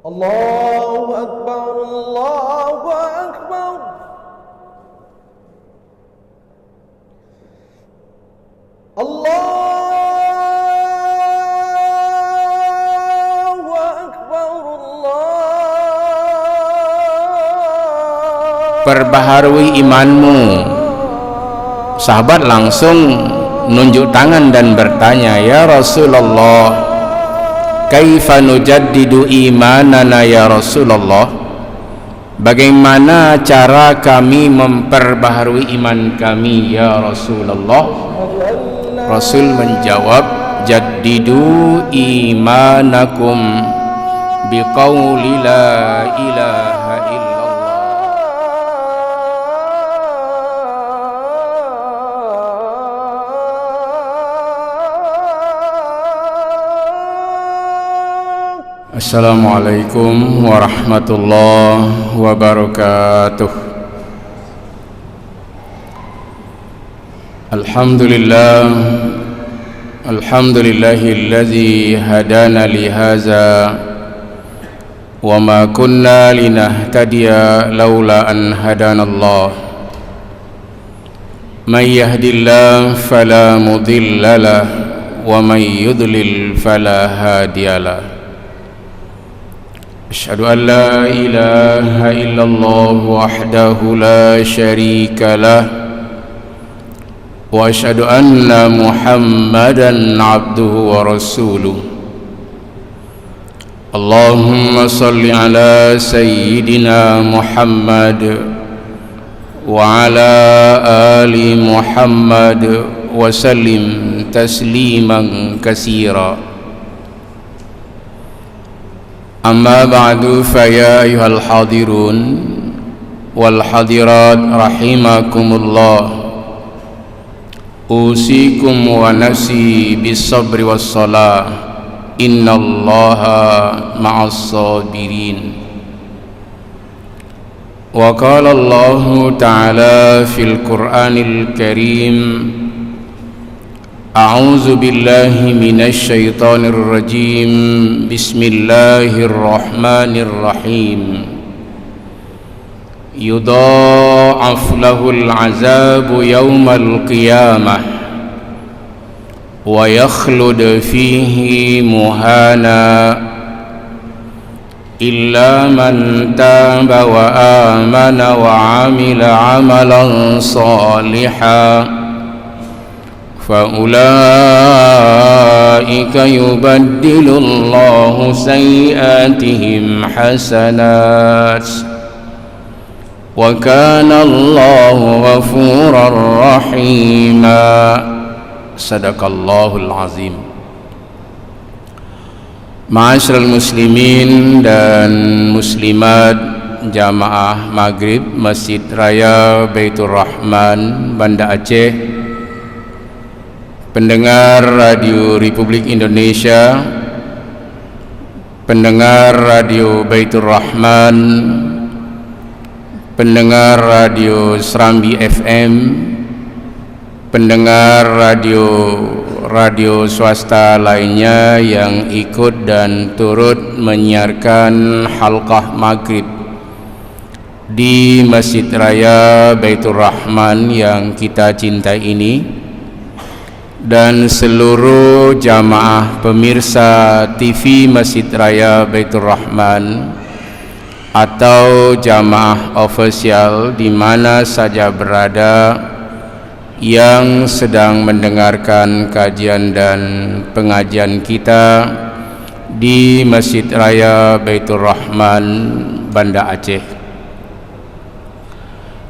Allahu Akbar, Allahu Akbar. Allahu Akbar, Allah. Perbaharui imanmu. Sahabat langsung nunjuk tangan dan bertanya, "Ya Rasulullah, kaifa nujaddidu imanana ya Rasulullah?" Bagaimana cara kami memperbaharui iman kami ya Rasulullah? Rasul menjawab, "Jaddidu imanakum biqauli la ilaha illallah." Assalamualaikum warahmatullahi wabarakatuh. Alhamdulillahilladzi hadana li hadza wa ma kunna linahtadiya laula an hadanallah. May yahdillahu fala mudilla lahu wa may yudlil fala hadiyalah. Asyhadu an la ilaha illallah wahdahu la syarika lah wa asyhadu anna Muhammadan abduhu wa rasuluh. Allahumma salli ala sayyidina Muhammad wa ala ali Muhammad wa sallim tasliman katsira. Amma ba'du, faya ayyuhal hadirun wal hadirat rahimakumullah. Usikum wa nafsi bis sabri was salah. Innallaha ma'as sabirin. Wa qala Allahu ta'ala fil Qur'anil Karim, A'udzu billahi minasy syaithanir rajim. Bismillahirrahmanirrahim. Yudha'af lahul 'adzabu yaumal qiyamah wa yakhlud fihi muhana illa man taba wa amana wa 'amila 'amalan shalihan فَأُولَئِكَ يُبَدِّلُ اللَّهُ سَيِّئَاتِهِمْ حَسَنَاتٍ وَكَانَ اللَّهُ غَفُورًا رَحِيمًا. Sadaqallahul azim. Ma'asyiral muslimin dan muslimat jamaah maghrib Masjid Raya Baitur Rahman, Banda Aceh, pendengar Radio Republik Indonesia, pendengar Radio Baitur Rahman, pendengar Radio Serambi FM, pendengar radio swasta lainnya yang ikut dan turut menyiarkan halqah maghrib di Masjid Raya Baitur Rahman yang kita cintai ini, dan seluruh jamaah pemirsa TV Masjid Raya Baitur Rahman atau jamaah ofisial di mana saja berada yang sedang mendengarkan kajian dan pengajian kita di Masjid Raya Baitur Rahman, Banda Aceh.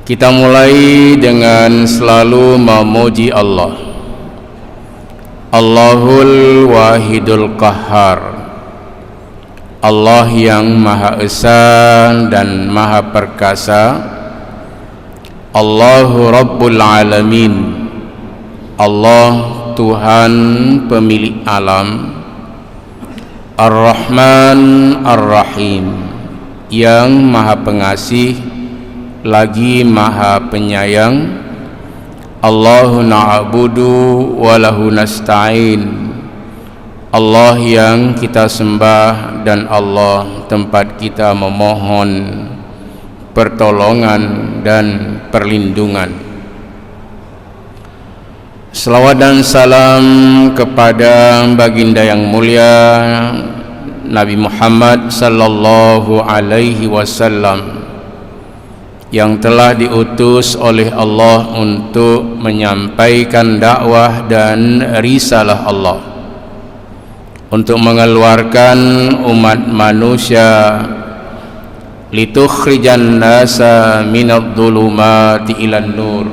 Kita mulai dengan selalu memuji Allah, Allahul Wahidul Qahhar, Allah yang Maha Esa dan Maha Perkasa, Allahu Rabbul Alamin, Allah Tuhan pemilik alam, Ar-Rahman Ar-Rahim, yang Maha Pengasih lagi Maha Penyayang. Allahu na'budu wa lahu nasta'in, Allah yang kita sembah dan Allah tempat kita memohon pertolongan dan perlindungan. Selawat dan salam kepada baginda yang mulia Nabi Muhammad sallallahu alaihi wasallam yang telah diutus oleh Allah untuk menyampaikan dakwah dan risalah Allah, untuk mengeluarkan umat manusia litukhrijan nasa minadh-dhulumati ilan nur,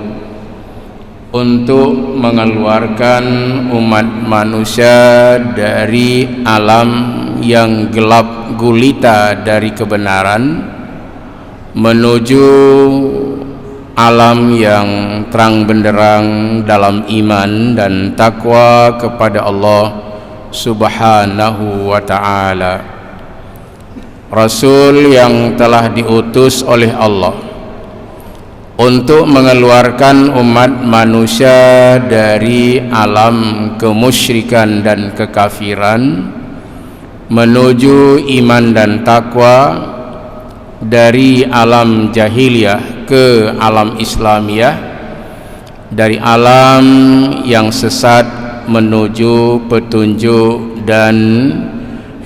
untuk mengeluarkan umat manusia dari alam yang gelap gulita dari kebenaran menuju alam yang terang benderang dalam iman dan takwa kepada Allah Subhanahu wa ta'ala. Rasul yang telah diutus oleh Allah untuk mengeluarkan umat manusia dari alam kemusyrikan dan kekafiran menuju iman dan takwa, dari alam jahiliyah ke alam Islamiyah, dari alam yang sesat menuju petunjuk dan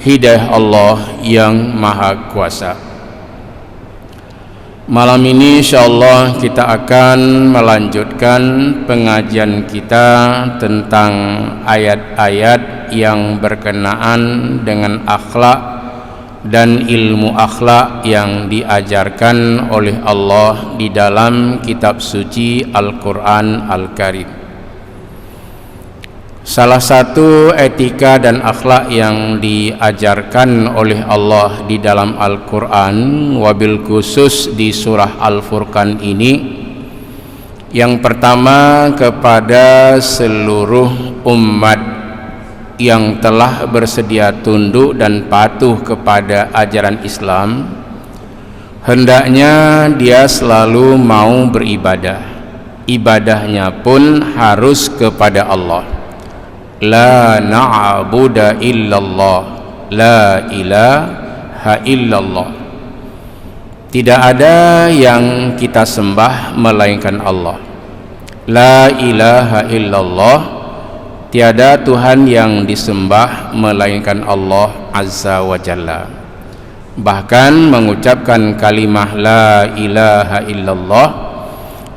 hidayah Allah yang Maha Kuasa. Malam ini insyaallah kita akan melanjutkan pengajian kita tentang ayat-ayat yang berkenaan dengan akhlak dan ilmu akhlak yang diajarkan oleh Allah di dalam kitab suci Al-Quran Al-Karim. Salah satu etika dan akhlak yang diajarkan oleh Allah di dalam Al-Quran, wabil khusus di surah Al-Furqan ini, yang pertama kepada seluruh umat yang telah bersedia tunduk dan patuh kepada ajaran Islam, hendaknya dia selalu mau beribadah. Ibadahnya pun harus kepada Allah. La na'budu illallah, la ilaha illallah. Tidak ada yang kita sembah melainkan Allah. La ilaha illallah, tiada Tuhan yang disembah melainkan Allah Azza wa Jalla. Bahkan mengucapkan kalimah la ilaha illallah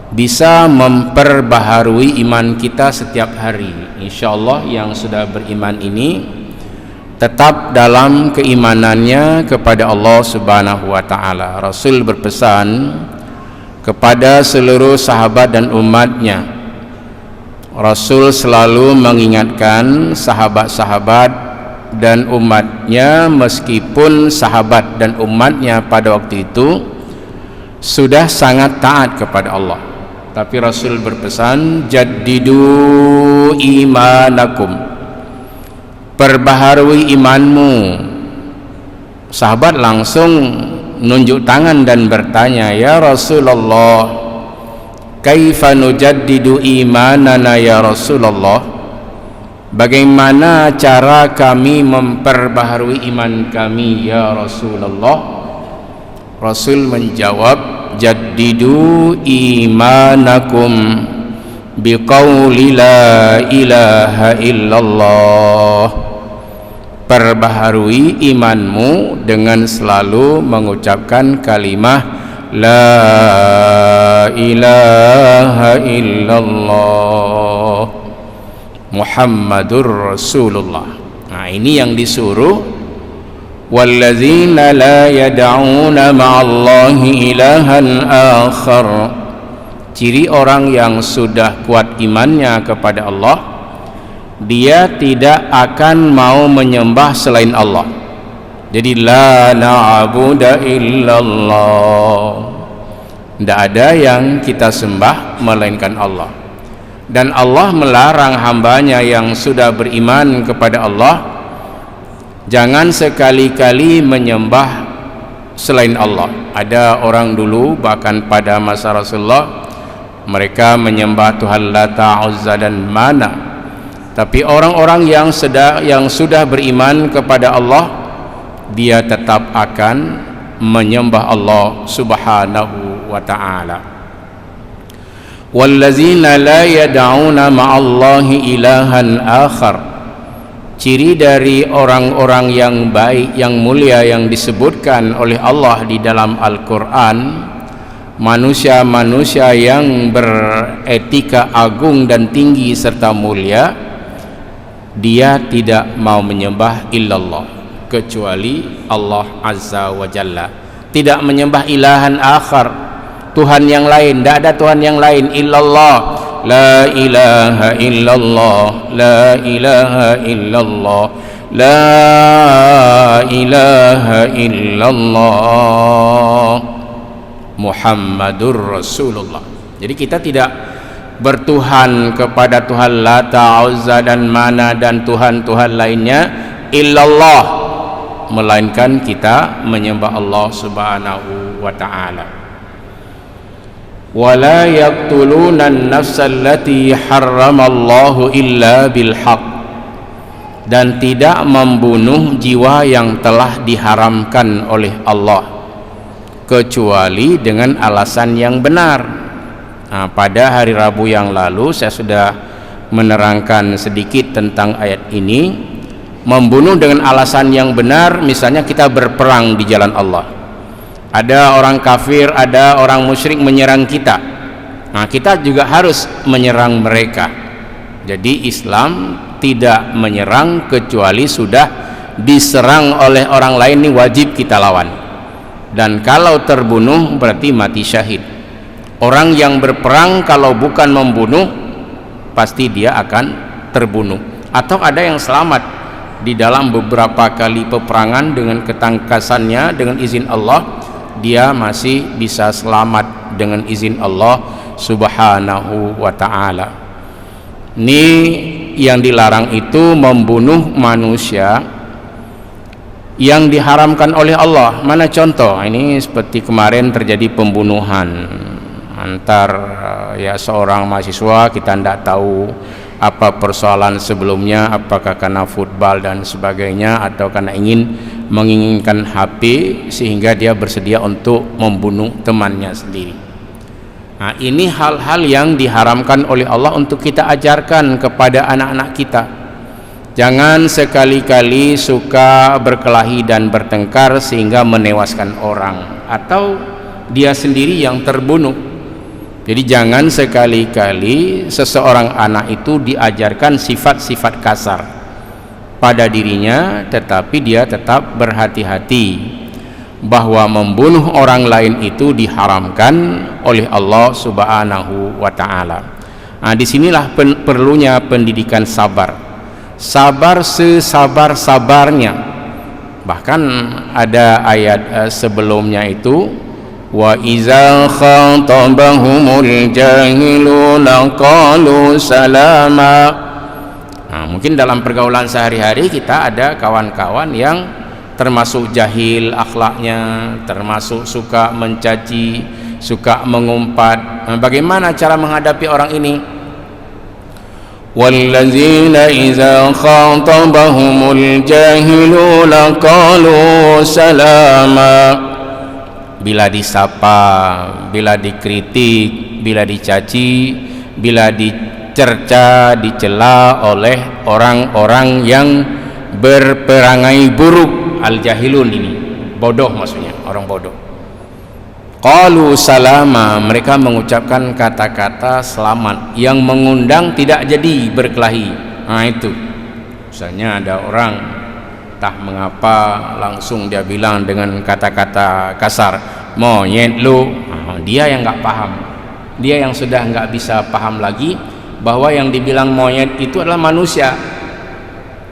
bisa memperbaharui iman kita setiap hari. InsyaAllah yang sudah beriman ini tetap dalam keimanannya kepada Allah Subhanahu wa ta'ala. Rasul berpesan kepada seluruh sahabat dan umatnya. Rasul selalu mengingatkan sahabat-sahabat dan umatnya, meskipun sahabat dan umatnya pada waktu itu sudah sangat taat kepada Allah, tapi Rasul berpesan, jaddidu imanakum, perbaharui imanmu. Sahabat langsung nunjuk tangan dan bertanya, ya Rasulullah, kaifa nujaddidu imanana ya Rasulullah, bagaimana cara kami memperbaharui iman kami ya Rasulullah? Rasul menjawab, jaddidu imanakum biqauli la ilaha illallah, perbaharui imanmu dengan selalu mengucapkan kalimah la ilaha illallah Muhammadur Rasulullah. Nah, ini yang disuruh. Walladzina la yad'una ma'allahi ilahan akhar, ciri orang yang sudah kuat imannya kepada Allah, dia tidak akan mau menyembah selain Allah. Jadi la na'budu illallah, tidak ada yang kita sembah melainkan Allah. Dan Allah melarang hambanya yang sudah beriman kepada Allah jangan sekali-kali menyembah selain Allah. Ada orang dulu, bahkan pada masa Rasulullah, mereka menyembah Tuhan Lata, Uzza dan Mana. Tapi orang-orang yang sudah beriman kepada Allah, dia tetap akan menyembah Allah Subhanahu wa ta'ala. Wallazina la yad'una ma'allahi ilahan akhar. Ciri dari orang-orang yang baik, yang mulia, yang disebutkan oleh Allah di dalam Al-Quran, manusia-manusia yang beretika agung dan tinggi serta mulia, dia tidak mau menyembah illallah, kecuali Allah Azza wa Jalla. Tidak menyembah ilahan akhar, Tuhan yang lain. Tidak ada Tuhan yang lain, illallah. La ilaha illallah, la ilaha illallah, la ilaha illallah, Muhammadur Rasulullah. Jadi kita tidak bertuhan kepada Tuhan Lata, Uzza dan Mana dan Tuhan-Tuhan lainnya illallah, melainkan kita menyembah Allah Subhanahu wa ta'ala. Wala yaqtuluna an-nafsa allati harramallahu illa bil haqq, dan tidak membunuh jiwa yang telah diharamkan oleh Allah kecuali dengan alasan yang benar. Nah, pada hari Rabu yang lalu saya sudah menerangkan sedikit tentang ayat ini. Membunuh dengan alasan yang benar, misalnya kita berperang di jalan Allah, ada orang kafir, ada orang musyrik menyerang kita, nah kita juga harus menyerang mereka. Jadi Islam tidak menyerang kecuali sudah diserang oleh orang lain, ini wajib kita lawan. Dan kalau terbunuh berarti mati syahid. Orang yang berperang kalau bukan membunuh, pasti dia akan terbunuh. Atau ada yang selamat di dalam beberapa kali peperangan dengan ketangkasannya, dengan izin Allah, dia masih bisa selamat dengan izin Allah Subhanahu wa ta'ala. Ini yang dilarang itu membunuh manusia yang diharamkan oleh Allah. Mana contoh? Ini seperti kemarin terjadi pembunuhan antar seorang mahasiswa, kita tidak tahu apa persoalan sebelumnya, apakah karena football dan sebagainya, atau karena menginginkan HP sehingga dia bersedia untuk membunuh temannya sendiri. Nah, ini hal-hal yang diharamkan oleh Allah untuk kita ajarkan kepada anak-anak kita. Jangan sekali-kali suka berkelahi dan bertengkar sehingga menewaskan orang atau dia sendiri yang terbunuh. Jadi jangan sekali-kali seseorang anak itu diajarkan sifat-sifat kasar pada dirinya, tetapi dia tetap berhati-hati bahwa membunuh orang lain itu diharamkan oleh Allah Subhanahu wa ta'ala. Nah, disinilah perlunya pendidikan sabar. Sabar sesabar-sabarnya. Bahkan ada ayat sebelumnya itu, wa iza khatabahumul jahiluna qalu salama. Nah, mungkin dalam pergaulan sehari-hari kita ada kawan-kawan yang termasuk jahil akhlaknya, termasuk suka mencaci, suka mengumpat. Nah, bagaimana cara menghadapi orang ini? Wallazina iza khatabahumul jahiluna qalu salama. Bila disapa, bila dikritik, bila dicaci, bila dicerca, dicela oleh orang-orang yang berperangai buruk, al-jahilun ini, bodoh maksudnya, orang bodoh. Qalu salama, mereka mengucapkan kata-kata selamat yang mengundang tidak jadi berkelahi. Nah itu, misalnya ada orang entah mengapa langsung dia bilang dengan kata-kata kasar, monyet lu. Nah, dia yang nggak paham, dia yang sudah nggak bisa paham lagi bahwa yang dibilang monyet itu adalah manusia.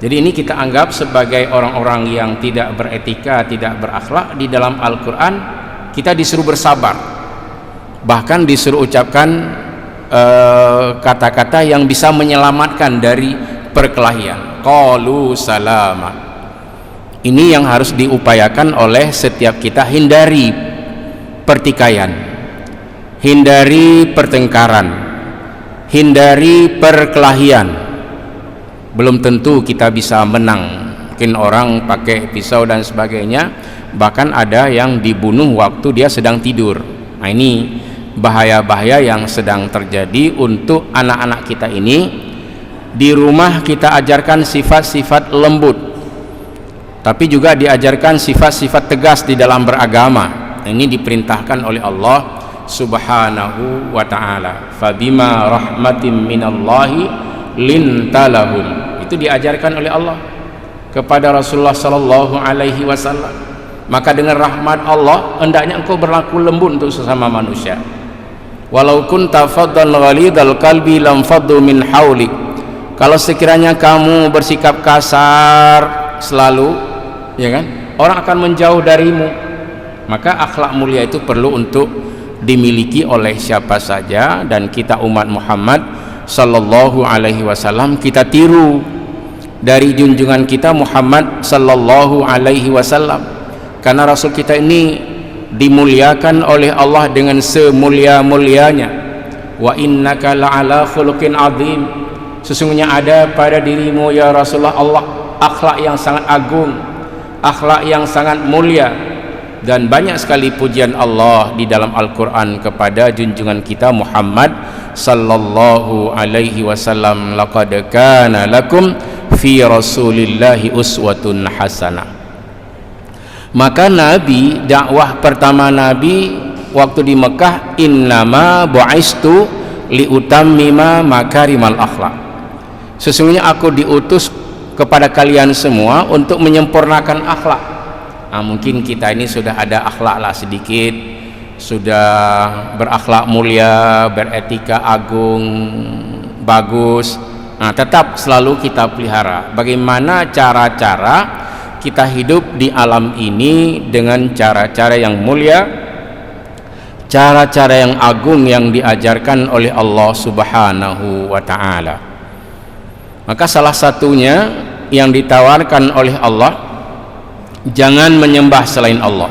Jadi ini kita anggap sebagai orang-orang yang tidak beretika, tidak berakhlak. Di dalam Al-Quran kita disuruh bersabar, bahkan disuruh ucapkan kata-kata yang bisa menyelamatkan dari perkelahian. Qalu salama. Ini yang harus diupayakan oleh setiap kita. Hindari pertikaian, hindari pertengkaran, hindari perkelahian. belum tentu kita bisa menang. Mungkin orang pakai pisau dan sebagainya, bahkan ada yang dibunuh waktu dia sedang tidur. Nah, ini bahaya-bahaya yang sedang terjadi untuk anak-anak kita ini. Di rumah kita ajarkan sifat-sifat lembut, tapi juga diajarkan sifat-sifat tegas di dalam beragama. Ini diperintahkan oleh Allah Subhanahu wa ta'ala. Fabima rahmatin minallahi lintalahum. Itu diajarkan oleh Allah kepada Rasulullah sallallahu alaihi wasallam. Maka dengan rahmat Allah hendaknya engkau berlaku lembut untuk sesama manusia. Walau kunta faddan ghalidal qalbi lam faddu min haulik. Kalau sekiranya kamu bersikap kasar selalu, ya kan, orang akan menjauh darimu. Maka akhlak mulia itu perlu untuk dimiliki oleh siapa saja, dan kita umat Muhammad sallallahu alaihi wasallam kita tiru dari junjungan kita Muhammad sallallahu alaihi wasallam, karena Rasul kita ini dimuliakan oleh Allah dengan semulia-mulianya. Wa innaka la'ala khuluqin azim. Sesungguhnya ada pada dirimu ya Rasulullah Allah akhlak yang sangat agung, akhlak yang sangat mulia. Dan banyak sekali pujian Allah di dalam Al-Quran kepada junjungan kita Muhammad sallallahu alaihi wasallam. Laqad kana lakum fi rasulillahi uswatun hasanah. Maka Nabi, dakwah pertama Nabi waktu di Mekah, innama bu'istu liutammima makarimal akhlak. Sesungguhnya aku diutus kepada kalian semua untuk menyempurnakan akhlak. Nah, mungkin kita ini sudah ada akhlak lah sedikit, sudah berakhlak mulia, beretika agung, bagus. Nah, tetap selalu kita pelihara bagaimana cara-cara kita hidup di alam ini dengan cara-cara yang mulia, cara-cara yang agung yang diajarkan oleh Allah Subhanahu wa ta'ala. Maka salah satunya yang ditawarkan oleh Allah, jangan menyembah selain Allah.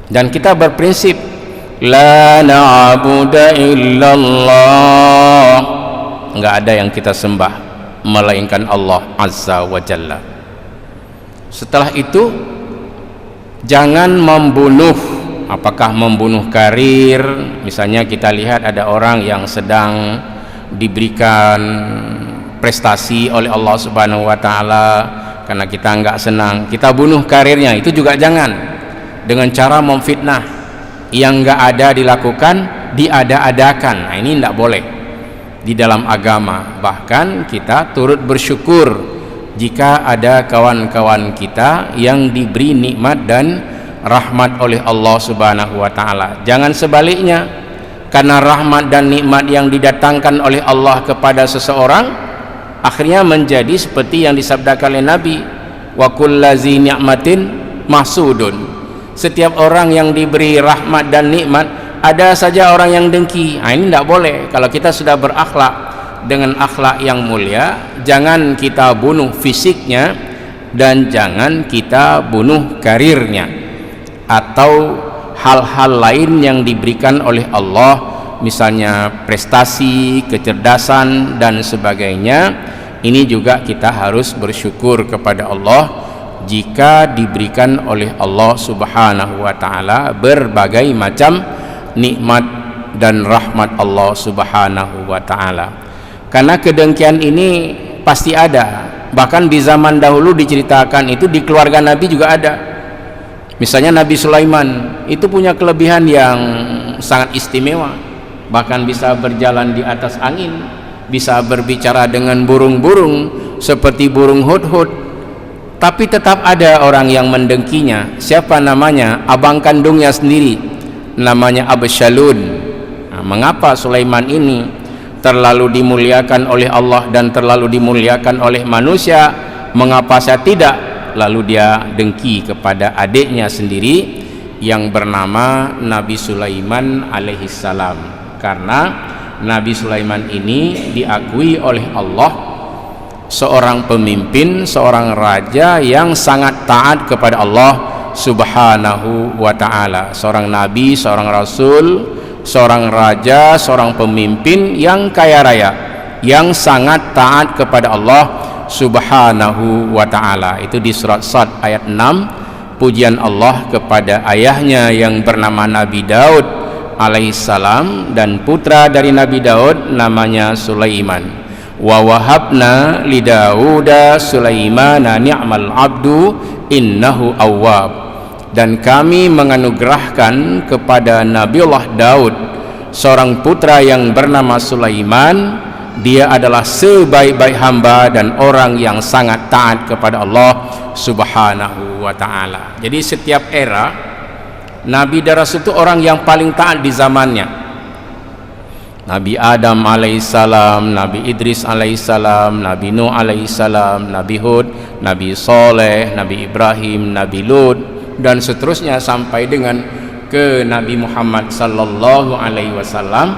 Dan kita berprinsip la na'budu illallah, enggak ada yang kita sembah melainkan Allah Azza wa Jalla. Setelah itu jangan membunuh. Apakah membunuh karir? Misalnya kita lihat ada orang yang sedang diberikan prestasi oleh Allah Subhanahu wa ta'ala, karena kita enggak senang kita bunuh karirnya. Itu juga jangan, dengan cara memfitnah yang enggak ada dilakukan diada-adakan. Nah, ini enggak boleh di dalam agama. Bahkan kita turut bersyukur jika ada kawan-kawan kita yang diberi nikmat dan rahmat oleh Allah Subhanahu wa ta'ala. Jangan sebaliknya, karena rahmat dan nikmat yang didatangkan oleh Allah kepada seseorang akhirnya menjadi seperti yang disabdakan oleh Nabi, wa kullazi ni'matin mahsudun. Setiap orang yang diberi rahmat dan nikmat, ada saja orang yang dengki. Nah, ini tidak boleh. Kalau kita sudah berakhlak dengan akhlak yang mulia, jangan kita bunuh fisiknya dan jangan kita bunuh karirnya atau hal-hal lain yang diberikan oleh Allah, misalnya prestasi, kecerdasan dan sebagainya. Ini juga kita harus bersyukur kepada Allah jika diberikan oleh Allah Subhanahu wa ta'ala berbagai macam nikmat dan rahmat Allah Subhanahu wa ta'ala. Karena kedengkian ini pasti ada. Bahkan di zaman dahulu diceritakan itu di keluarga Nabi juga ada. Misalnya Nabi Sulaiman itu punya kelebihan yang sangat istimewa, bahkan bisa berjalan di atas angin, bisa berbicara dengan burung-burung seperti burung hudhud. Tapi tetap ada orang yang mendengkinya. Siapa namanya? Abang kandungnya sendiri, namanya Absyalun. Nah, mengapa Sulaiman ini terlalu dimuliakan oleh Allah dan terlalu dimuliakan oleh manusia, mengapa saya tidak? Lalu dia dengki kepada adiknya sendiri yang bernama Nabi Sulaiman alaihissalam, karena Nabi Sulaiman ini diakui oleh Allah seorang pemimpin, seorang raja yang sangat taat kepada Allah Subhanahu wa ta'ala. Seorang nabi, seorang rasul, seorang raja, seorang pemimpin yang kaya raya, yang sangat taat kepada Allah Subhanahu wa ta'ala. Itu di surat Sad ayat 6, pujian Allah kepada ayahnya yang bernama Nabi Daud alaihissalam dan putra dari Nabi Daud namanya Sulaiman. Wa wahabna li Dauda Sulaimana ni'mal abdu innahu awwab. Dan kami menganugerahkan kepada Nabiullah Daud seorang putra yang bernama Sulaiman. Dia adalah sebaik-baik hamba dan orang yang sangat taat kepada Allah Subhanahu wa ta'ala. Jadi setiap era Nabi dan Rasul itu orang yang paling taat di zamannya. Nabi Adam alaihissalam, Nabi Idris alaihissalam, Nabi Nuh alaihissalam, Nabi Hud, Nabi Soleh, Nabi Ibrahim, Nabi Lut, dan seterusnya sampai dengan ke Nabi Muhammad sallallahu alaihi wasallam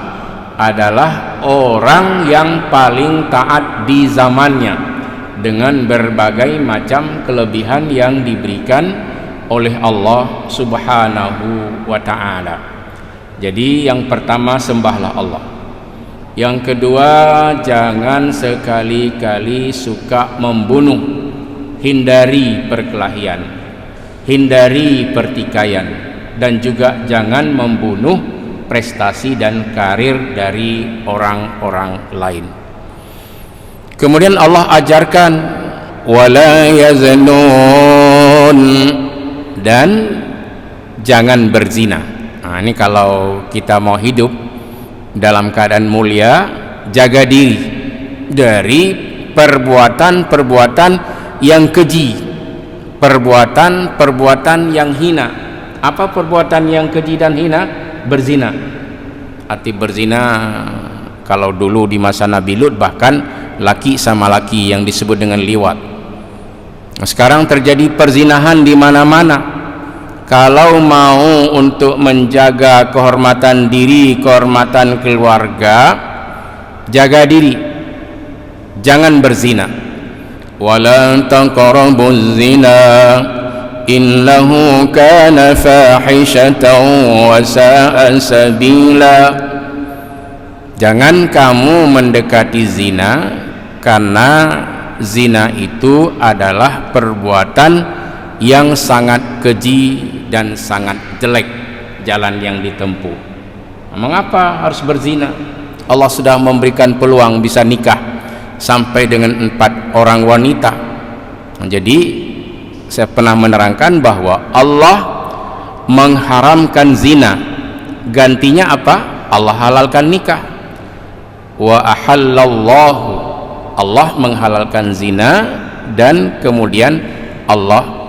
adalah orang yang paling taat di zamannya dengan berbagai macam kelebihan yang diberikan oleh Allah Subhanahu wa ta'ala. Jadi yang pertama, sembahlah Allah. Yang kedua, jangan sekali-kali suka membunuh, hindari perkelahian, hindari pertikaian, dan juga jangan membunuh prestasi dan karir dari orang-orang lain. Kemudian Allah ajarkan wala yaznun, dan jangan berzina. Nah, ini kalau kita mau hidup dalam keadaan mulia, jaga diri dari perbuatan-perbuatan yang keji, perbuatan-perbuatan yang hina. Apa perbuatan yang keji dan hina? Berzina. Arti berzina kalau dulu di masa Nabi Lut bahkan laki sama laki yang disebut dengan liwat. Nah, sekarang terjadi perzinahan di mana-mana. Kalau mau untuk menjaga kehormatan diri, kehormatan keluarga, jaga diri, jangan berzina. Wala taqrabuz zina innahu kana fahishatan wa sa'a sabila. Jangan kamu mendekati zina, karena zina itu adalah perbuatan yang sangat keji dan sangat jelek jalan yang ditempuh. Mengapa harus berzina? Allah sudah memberikan peluang bisa nikah sampai dengan 4 orang wanita. Jadi saya pernah menerangkan bahwa Allah mengharamkan zina, gantinya apa? Allah halalkan nikah. Wa ahallallahu, Allah menghalalkan zina dan kemudian Allah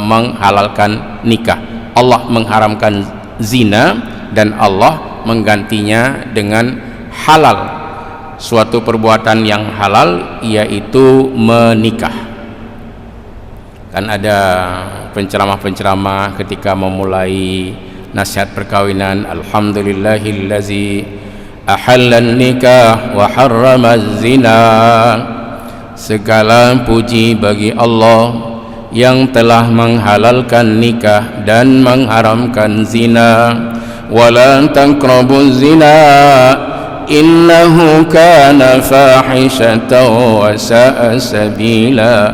menghalalkan nikah. Allah mengharamkan zina dan Allah menggantinya dengan halal, suatu perbuatan yang halal, yaitu menikah. Kan ada penceramah-penceramah ketika memulai nasihat perkawinan, alhamdulillahillazi ahallan nikah wa harramaz zina. Segala puji bagi Allah yang telah menghalalkan nikah dan mengharamkan zina. Wala taqrabuz zina innahu kana fahishatan wa sa'a sabila.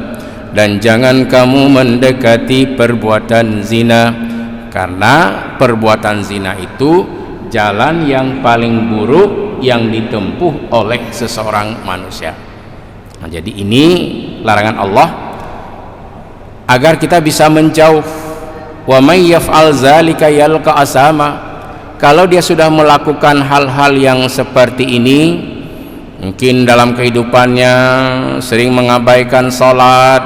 Dan jangan kamu mendekati perbuatan zina, karena perbuatan zina itu jalan yang paling buruk yang ditempuh oleh seseorang manusia. Nah, jadi ini larangan Allah agar kita bisa menjauh. Wa may yaf'al zalika yalqa asama. Kalau dia sudah melakukan hal-hal yang seperti ini, mungkin dalam kehidupannya sering mengabaikan salat,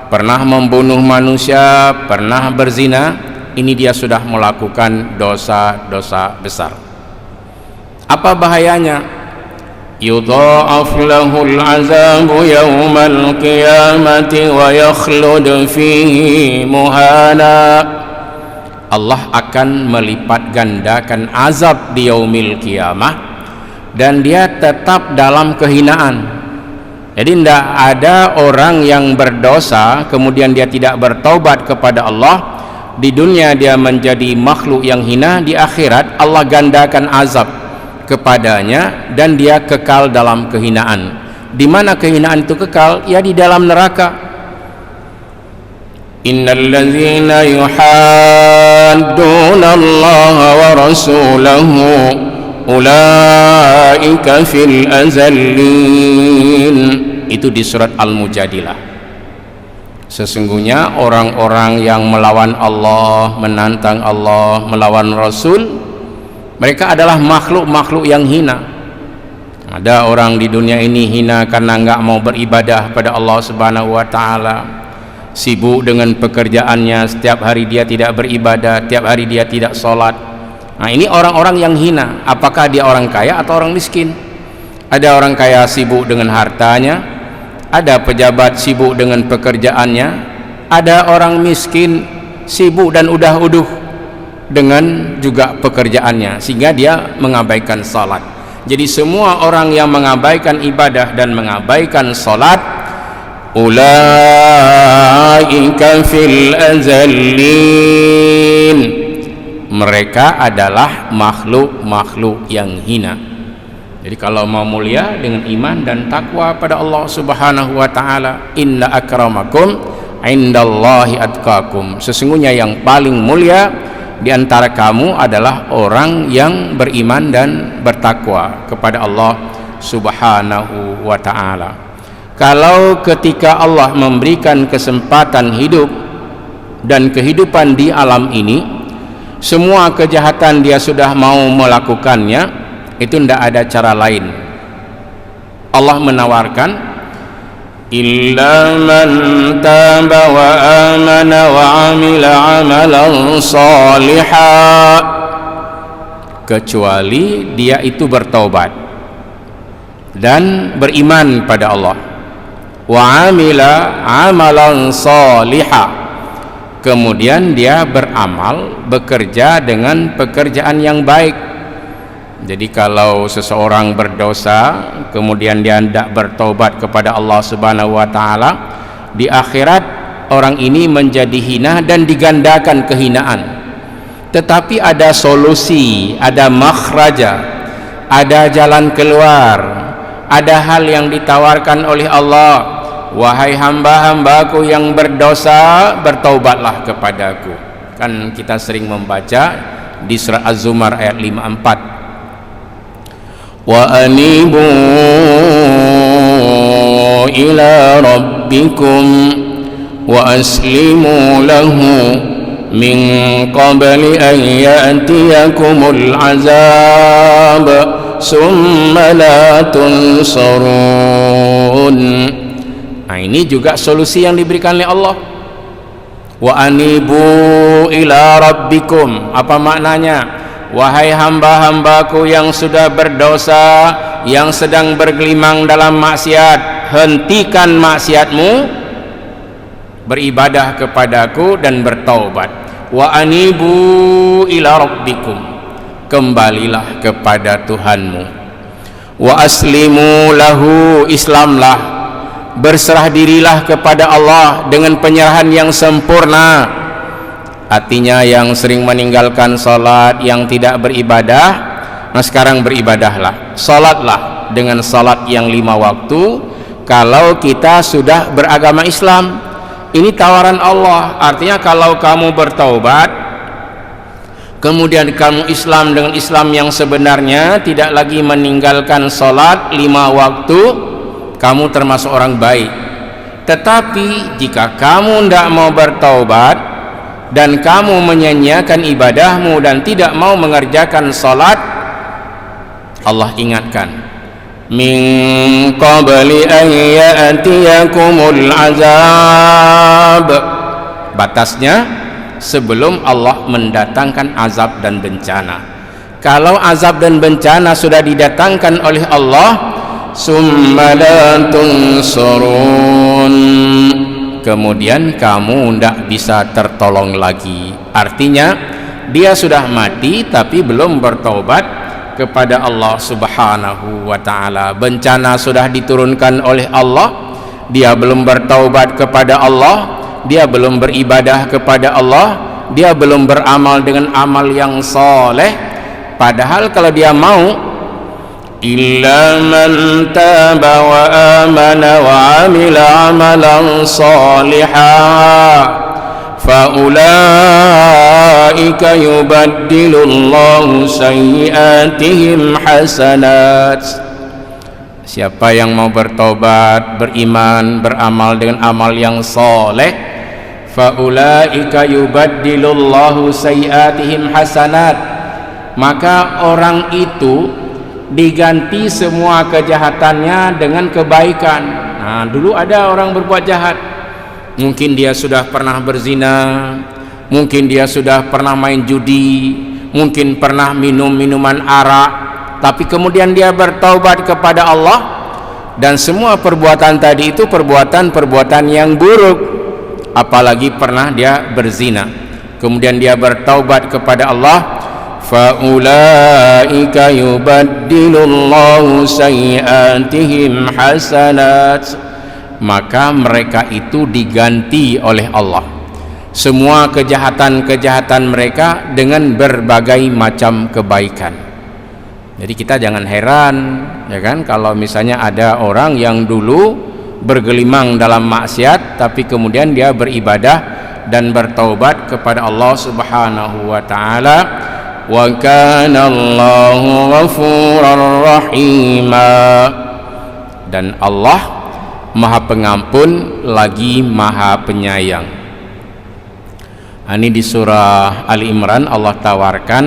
pernah membunuh manusia, pernah berzina, ini dia sudah melakukan dosa-dosa besar. Apa bahayanya? Yudha'af lahul azabu yawmal qiyamati wa yakhlud fihi muhana. Allah akan melipat gandakan azab di yaumil qiyamah dan dia tetap dalam kehinaan. Jadi tidak ada orang yang berdosa kemudian dia tidak bertaubat kepada Allah. Di dunia dia menjadi makhluk yang hina, di akhirat Allah gandakan azab kepadanya dan dia kekal dalam kehinaan. Di mana kehinaan itu kekal? Ya di dalam neraka. Innal ladzina yuhadduna Allah wa rasulahu ulaika fil azallin. Itu di surat Al-Mujadilah. Sesungguhnya orang-orang yang melawan Allah, menantang Allah, melawan Rasul, mereka adalah makhluk-makhluk yang hina. Ada orang di dunia ini hina karena enggak mau beribadah pada Allah Subhanahu wa taala. Sibuk dengan pekerjaannya, setiap hari dia tidak beribadah, setiap hari dia tidak sholat. Nah, ini orang-orang yang hina. Apakah dia orang kaya atau orang miskin? Ada orang kaya sibuk dengan hartanya, ada pejabat sibuk dengan pekerjaannya, ada orang miskin sibuk dan udah-uduh dengan juga pekerjaannya, sehingga dia mengabaikan salat. Jadi semua orang yang mengabaikan ibadah dan mengabaikan salat, ulaika fil azallin, mereka adalah makhluk-makhluk yang hina. Jadi kalau mau mulia dengan iman dan takwa pada Allah Subhanahu wa taala, inna akramakum indallahi atqakum, sesungguhnya yang paling mulia di antara kamu adalah orang yang beriman dan bertakwa kepada Allah Subhanahu wa taala. Kalau ketika Allah memberikan kesempatan hidup dan kehidupan di alam ini, semua kejahatan dia sudah mau melakukannya, itu tidak ada cara lain. Allah menawarkan, illa man taba wa amana wa amila amalan salihah, kecuali dia itu bertaubat dan beriman pada Allah, wa amila amalan salihah, kemudian dia beramal, bekerja dengan pekerjaan yang baik. Jadi kalau seseorang berdosa kemudian dia tidak bertobat kepada Allah Subhanahu wa taala, di akhirat orang ini menjadi hina dan digandakan kehinaan. Tetapi ada solusi, ada makhraja, ada jalan keluar, ada hal yang ditawarkan oleh Allah. Wahai hamba-hambaku yang berdosa, bertaubatlah kepadaku. Kan kita sering membaca di surah Az-Zumar ayat 54, wa anibu ila rabbikum wa aslimu lahu min qabli an ya'tiyakumul azab summa la tunsarun. Nah, ini juga solusi yang diberikan oleh Allah. Wa anibu ila rabbikum, apa maknanya? Wahai hamba-hambaku yang sudah berdosa, yang sedang bergelimang dalam maksiat, hentikan maksiatmu, beribadah kepadaku dan bertaubat. Wa anibu ila rabbikum, kembalilah kepada Tuhanmu. Wa aslimu lahu, Islamlah, berserah dirilah kepada Allah dengan penyerahan yang sempurna. Artinya yang sering meninggalkan salat, yang tidak beribadah, nah sekarang beribadahlah, salatlah dengan salat yang 5 waktu. Kalau kita sudah beragama Islam, ini tawaran Allah. Artinya kalau kamu bertaubat, kemudian kamu Islam dengan Islam yang sebenarnya, tidak lagi meninggalkan salat 5 waktu, kamu termasuk orang baik. Tetapi jika kamu tidak mau bertaubat dan kamu menyanyiakan ibadahmu dan tidak mau mengerjakan salat, Allah ingatkan, min qabli an ya'tiyakumul azab, batasnya sebelum Allah mendatangkan azab dan bencana. Kalau azab dan bencana sudah didatangkan oleh Allah, summa la tunsarun, kemudian kamu tidak bisa tertolong lagi. Artinya dia sudah mati tapi belum bertaubat kepada Allah Subhanahu wa taala. Bencana sudah diturunkan oleh Allah, dia belum bertaubat kepada Allah, dia belum beribadah kepada Allah, dia belum beramal dengan amal yang soleh. Padahal kalau dia mau illa man taba wa amana wa amila amalan salihan faulaika yubaddilullahu sayyiatihim hasanat. Siapa yang mau bertobat, beriman, beramal dengan amal yang soleh, faulaika yubaddilullahu sayyiatihim hasanat, maka orang itu diganti semua kejahatannya dengan kebaikan. Nah, dulu ada orang berbuat jahat, mungkin dia sudah pernah berzina, mungkin dia sudah pernah main judi, mungkin pernah minum minuman arak, tapi kemudian dia bertaubat kepada Allah, dan semua perbuatan tadi itu perbuatan yang buruk, apalagi pernah dia berzina, kemudian dia bertaubat kepada Allah, faulaika yubaddilullahu sayyiatihim hasanat, maka mereka itu diganti oleh Allah semua kejahatan-kejahatan mereka dengan berbagai macam kebaikan. Jadi kita jangan heran, ya kan, kalau misalnya ada orang yang dulu bergelimang dalam maksiat tapi kemudian dia beribadah dan bertaubat kepada Allah Subhanahu wa taala. Wa kana Allahu ghafurar rahima, dan Allah Maha Pengampun lagi Maha Penyayang. Ini di surah Ali Imran Allah tawarkan,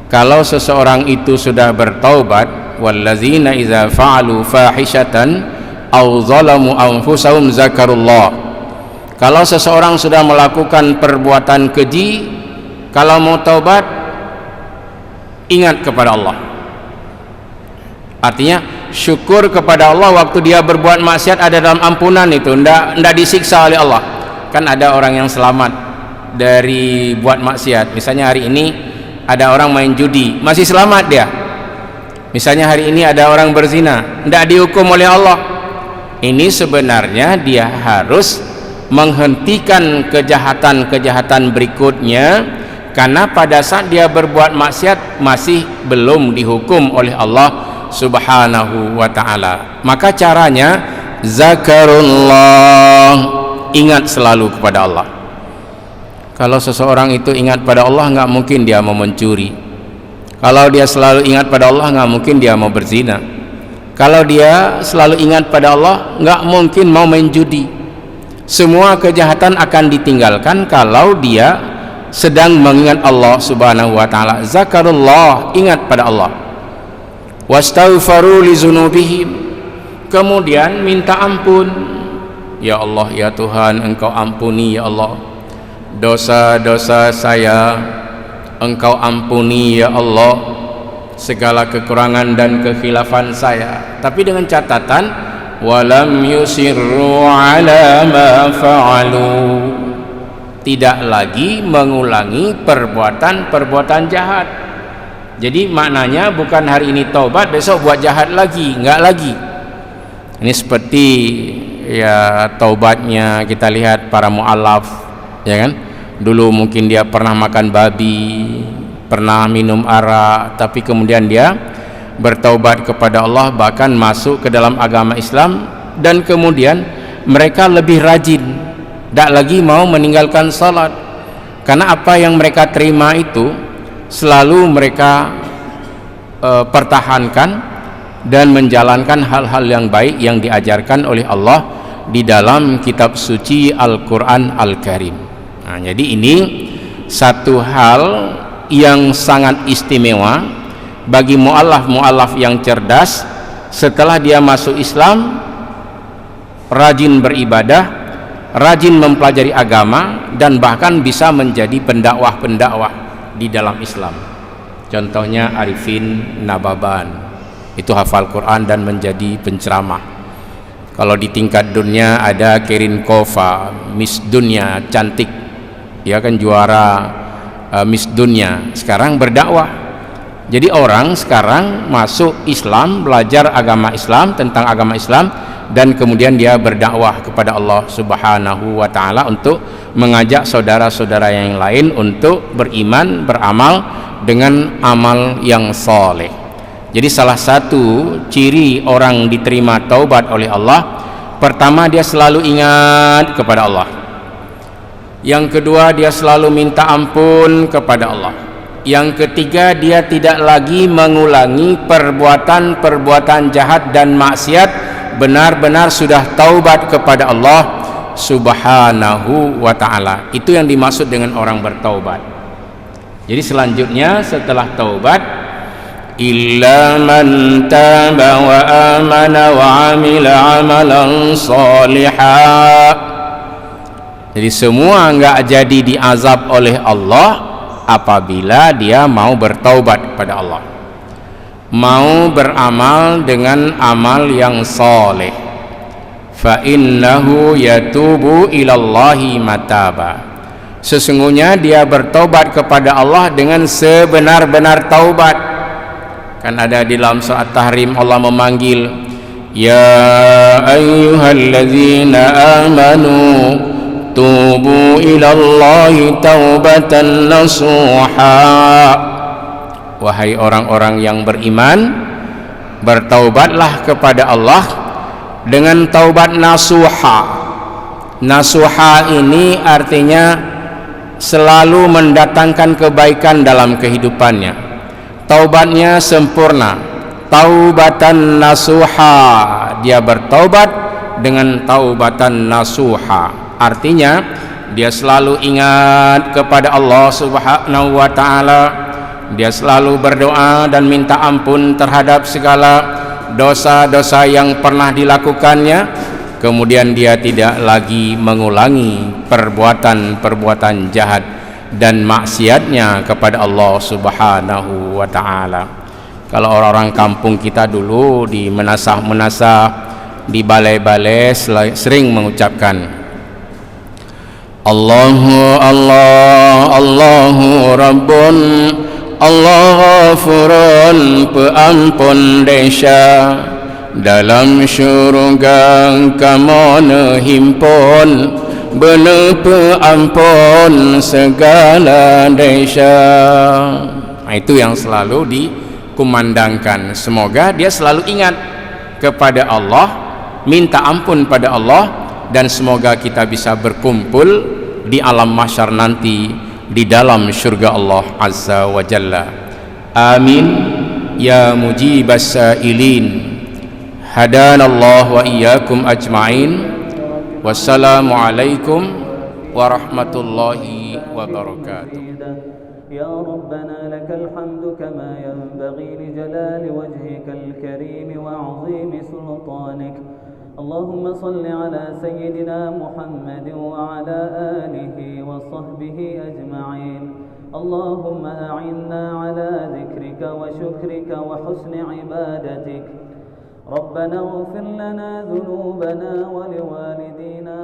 kalau seseorang itu sudah bertaubat, wallazina idza fa'alu fahishatan aw zalamu anfusahum zakarullah, kalau seseorang sudah melakukan perbuatan keji, kalau mau taubat ingat kepada Allah. Artinya syukur kepada Allah waktu dia berbuat maksiat ada dalam ampunan itu, ndak disiksa oleh Allah. Kan ada orang yang selamat dari buat maksiat, misalnya hari ini ada orang main judi, masih selamat dia. Misalnya hari ini ada orang berzina, tidak dihukum oleh Allah. Ini sebenarnya dia harus menghentikan kejahatan-kejahatan berikutnya, karena pada saat dia berbuat maksiat masih belum dihukum oleh Allah Subhanahu wa ta'ala. Maka caranya zakarullah, ingat selalu kepada Allah. Kalau seseorang itu ingat pada Allah, nggak mungkin dia mau mencuri. Kalau dia selalu ingat pada Allah, nggak mungkin dia mau berzina. Kalau dia selalu ingat pada Allah, nggak mungkin mau main judi. Semua kejahatan akan ditinggalkan kalau dia sedang mengingat Allah Subhanahu wa ta'ala. Zakarullah, ingat pada Allah. Wastaghfaru li dzunubihim, kemudian minta ampun. Ya Allah, ya Tuhan, Engkau ampuni ya Allah dosa-dosa saya, Engkau ampuni ya Allah segala kekurangan dan kekhilafan saya, tapi dengan catatan walam yusirru ala ma fa'alu, tidak lagi mengulangi perbuatan-perbuatan jahat. Jadi maknanya bukan hari ini taubat besok buat jahat lagi, enggak lagi. Ini seperti ya taubatnya kita lihat para mu'alaf, ya kan, dulu mungkin dia pernah makan babi, pernah minum arak, tapi kemudian dia bertaubat kepada Allah, bahkan masuk ke dalam agama Islam, dan kemudian mereka lebih rajin, tidak lagi mau meninggalkan salat, karena apa yang mereka terima itu selalu mereka pertahankan dan menjalankan hal-hal yang baik yang diajarkan oleh Allah di dalam kitab suci Al-Quran Al-Karim. Nah, jadi ini satu hal yang sangat istimewa bagi mu'alaf yang cerdas. Setelah dia masuk Islam, rajin beribadah, rajin mempelajari agama, dan bahkan bisa menjadi pendakwah-pendakwah di dalam Islam. Contohnya Arifin Nababan, itu hafal Quran dan menjadi penceramah. Kalau di tingkat dunia ada Kerin Kova, Miss Dunia cantik, dia kan juara Miss Dunia, sekarang berdakwah. Jadi orang sekarang masuk Islam, belajar agama Islam, tentang agama Islam, dan kemudian dia berdakwah kepada Allah Subhanahu wa ta'ala untuk mengajak saudara-saudara yang lain untuk beriman, beramal dengan amal yang soleh. Jadi salah satu ciri orang diterima taubat oleh Allah, pertama dia selalu ingat kepada Allah. Yang kedua dia selalu minta ampun kepada Allah. Yang ketiga dia tidak lagi mengulangi perbuatan-perbuatan jahat dan maksiat, benar-benar sudah taubat kepada Allah Subhanahu wa ta'ala. Itu yang dimaksud dengan orang bertaubat. Jadi selanjutnya setelah taubat, illa man taba wa amana wa amila amalan salihah. Jadi semua enggak jadi diazab oleh Allah apabila dia mau bertaubat kepada Allah, mau beramal dengan amal yang soleh. Fa innahu yatubu ilallahi mataba. Sesungguhnya dia bertaubat kepada Allah dengan sebenar-benar taubat. Kan ada di dalam surat Tahrim Allah memanggil, ya ayyuhalladzina amanu tubu ilallahi taubatan nasuha. Wahai orang-orang yang beriman, bertaubatlah kepada Allah dengan taubat nasuha. Nasuha ini artinya selalu mendatangkan kebaikan dalam kehidupannya. Taubatnya sempurna, taubatan nasuha. Dia bertaubat dengan taubatan nasuha. Artinya dia selalu ingat kepada Allah Subhanahu wa ta'ala. Dia selalu berdoa dan minta ampun terhadap segala dosa-dosa yang pernah dilakukannya. Kemudian dia tidak lagi mengulangi perbuatan-perbuatan jahat dan maksiatnya kepada Allah Subhanahu wa ta'ala. Kalau orang-orang kampung kita dulu di menasah-menasah, di balai-balai sering mengucapkan Allahu Allah, Allahu Rabbun, Allah Ghafurun, peampun desa. Dalam syurga kamu himpun, bener peampun segala desa. Itu yang selalu dikumandangkan. Semoga dia selalu ingat kepada Allah, minta ampun pada Allah, dan semoga kita bisa berkumpul di alam mahsyar nanti di dalam syurga Allah Azza wa Jalla. Amin ya mujibas sailin. Hadanallahu wa iyyakum ajma'in. Wassalamualaikum warahmatullahi wabarakatuh. يا ربنا لك الحمد كما ينبغي لجلال وجهك الكريم وعظيم سلطانك. اللهم صل على سيدنا محمد وعلى آله وصحبه أجمعين. اللهم أعنا على ذكرك وشكرك وحسن عبادتك. ربنا اغفر لنا ذنوبنا ولوالدينا